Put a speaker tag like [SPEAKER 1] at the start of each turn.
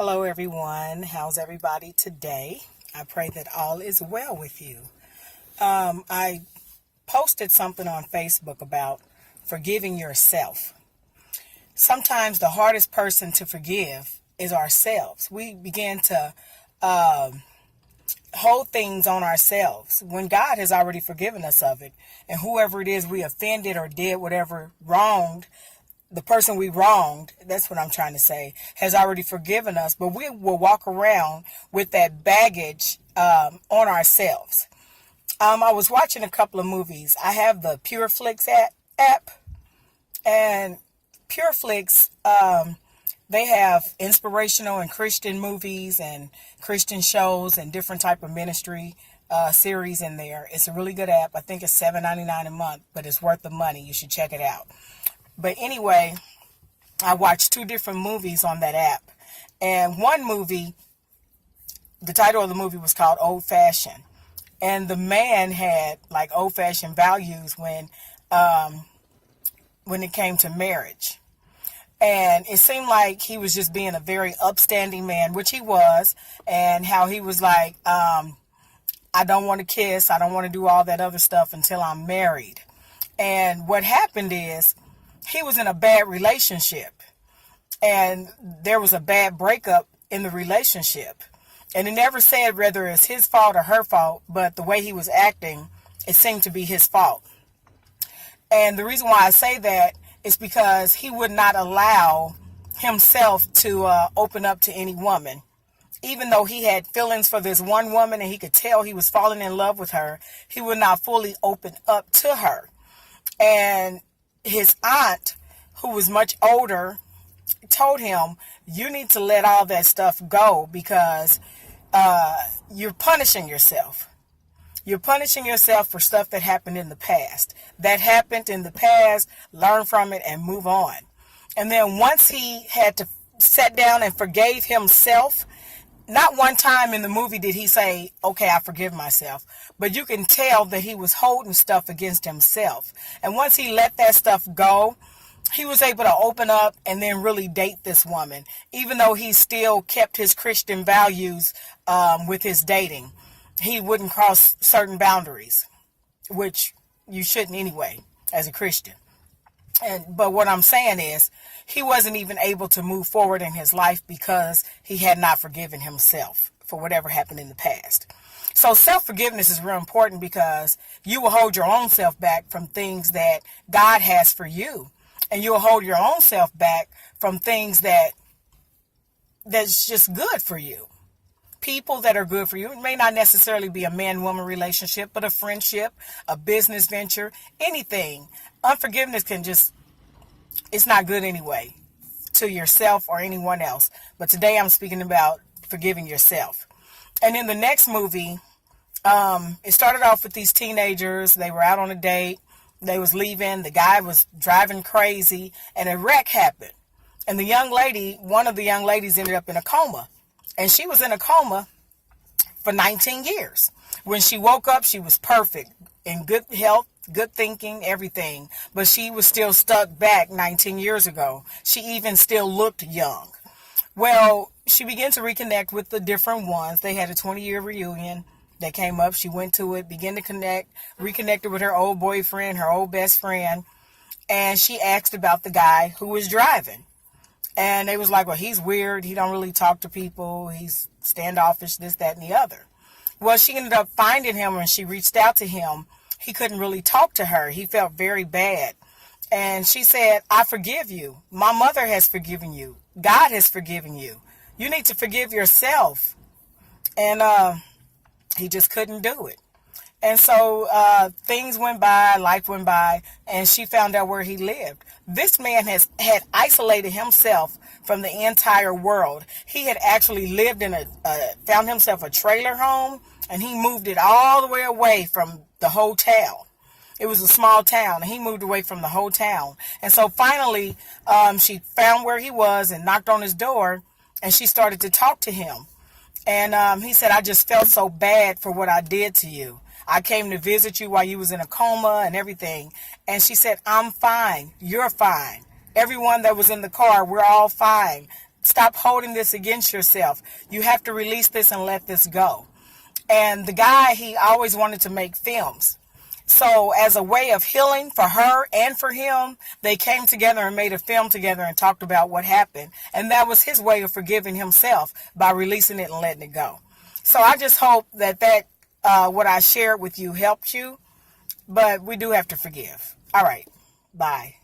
[SPEAKER 1] Hello, everyone. How's everybody today? I pray that all is well with you. I posted something on Facebook about forgiving yourself. Sometimes the hardest person to forgive is ourselves. We begin to hold things on ourselves when God has already forgiven us of it. And whoever it is we offended or did whatever wronged, the person we wronged, that's what I'm trying to say, has already forgiven us, but we will walk around with that baggage on ourselves. I was watching a couple of movies. I have the PureFlix app, and PureFlix, they have inspirational and Christian movies and Christian shows and different type of ministry series in there. It's a really good app. I think it's $7.99 a month, but it's worth the money. You should check it out. But anyway, I watched two different movies on that app. And one movie, the title of the movie was called Old Fashioned. And the man had like old fashioned values when it came to marriage. And it seemed like he was just being a very upstanding man, which he was, and how he was like, I don't want to kiss, I don't want to do all that other stuff until I'm married. And what happened is, he was in a bad relationship, and there was a bad breakup in the relationship. And it never said whether it's his fault or her fault, but the way he was acting, it seemed to be his fault. And the reason why I say that is because he would not allow himself to open up to any woman. Even though he had feelings for this one woman and he could tell he was falling in love with her, he would not fully open up to her. And his aunt, who was much older, told him, you need to let all that stuff go because you're punishing yourself. You're punishing yourself for stuff that happened in the past. That happened in the past, learn from it and move on. And then once he had to sit down and forgave himself, not one time in the movie did he say, okay, I forgive myself. But you can tell that he was holding stuff against himself. And once he let that stuff go, he was able to open up and then really date this woman, even though he still kept his Christian values with his dating. He wouldn't cross certain boundaries, which you shouldn't anyway as a Christian. But what I'm saying is, he wasn't even able to move forward in his life because he had not forgiven himself for whatever happened in the past. So self-forgiveness is real important because you will hold your own self back from things that God has for you. And you'll hold your own self back from things that's just good for you. People that are good for you. It may not necessarily be a man-woman relationship, but a friendship, a business venture, anything. Unforgiveness it's not good anyway to yourself or anyone else. But today I'm speaking about forgiving yourself. And in the next movie, it started off with these teenagers. They were out on a date. They was leaving. The guy was driving crazy and a wreck happened. And one of the young ladies ended up in a coma. And she was in a coma for 19 years. When she woke up, she was perfect, in good health, good thinking, everything. But she was still stuck back 19 years ago. She even still looked young. Well, she began to reconnect with the different ones. They had a 20-year reunion that came up. She went to it, began to connect, reconnected with her old boyfriend, her old best friend. And she asked about the guy who was driving. And they was like, well, he's weird. He don't really talk to people. He's standoffish, this, that, and the other. Well, she ended up finding him when she reached out to him. He couldn't really talk to her. He felt very bad. And she said, I forgive you. My mother has forgiven you. God has forgiven you. You need to forgive yourself. And he just couldn't do it. And so things went by, life went by, and she found out where he lived. This man had isolated himself from the entire world. He had actually lived in found himself a trailer home, and he moved it all the way away from the whole town. It was a small town, and he moved away from the whole town. And so finally, she found where he was and knocked on his door, and she started to talk to him. And he said, I just felt so bad for what I did to you. I came to visit you while you was in a coma and everything. And she said, I'm fine. You're fine. Everyone that was in the car, we're all fine. Stop holding this against yourself. You have to release this and let this go. And the guy, he always wanted to make films. So as a way of healing for her and for him, they came together and made a film together and talked about what happened. And that was his way of forgiving himself, by releasing it and letting it go. So I just hope that what I shared with you helped you. But we do have to forgive. All right. Bye.